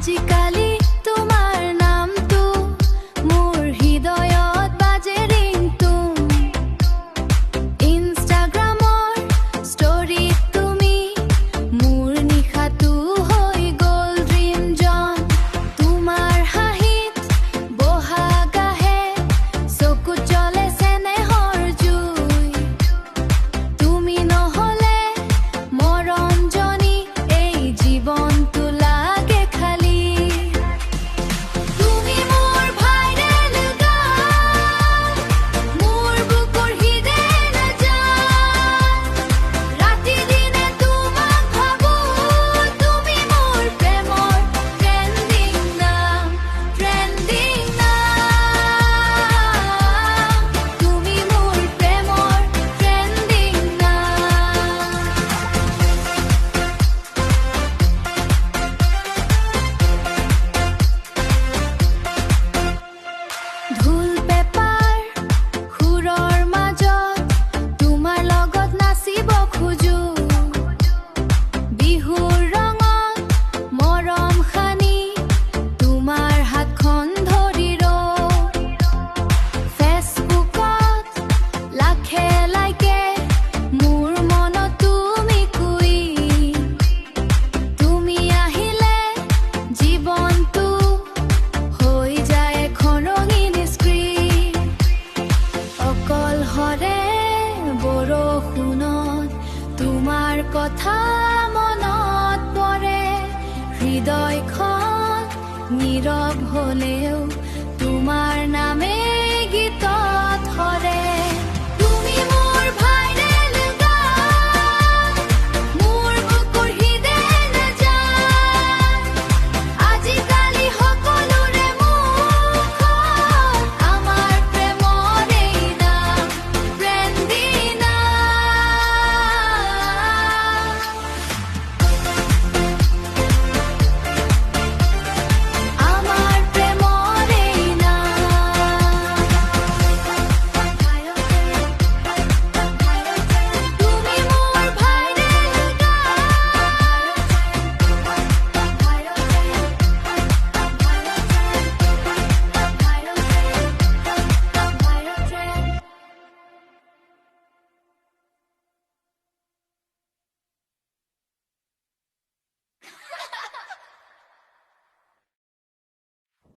আজিকালি তোমাৰ নামটো মোৰ হৃদয়ত বাজে ৰিংটোন। ইনষ্টাগ্ৰামৰ ষ্টৰীত তুমি মোৰ নিশাটো হৈ গ'ল ড্ৰিম জন। তোমাৰ হাঁহিত বহাগ আহে, চকুত জ্বলে চেনেহৰ জুই। তুমি নহ'লে মৰমজনী এই জীৱনটো লাগে খালী। তুমি মোৰ ভাইৰেল গান, মোৰ বুকুৰ hidden জান। ৰাতি দিনে তোমাক ভাবোঁ, তুমি মোৰ প্ৰেমৰ ট্ৰেণ্ডিং নাম, ট্ৰেণ্ডিং নাম। তুমি মোৰ প্ৰেমৰ ট্ৰেণ্ডিং নাম। ঢোল পেপাৰ সুৰৰ মাজত তোমাৰ লগত নাচিব খোজো। বিহুৰ ৰঙত মৰম সানি তোমাৰ হাতখন ধৰি ৰওঁ। ফেচবুকত লাখে লাইকে, মোৰ মনত তুমি কুইন। তুমি আহিলে জীৱনটো হৈ যায় এখন ৰঙীন স্ক্ৰীন। অকলশৰে বৰষুণত তোমাৰ কথা মনত পৰে। হৃদয়খন নীৰৱ হ'লেও তোমাৰ নামে গীতত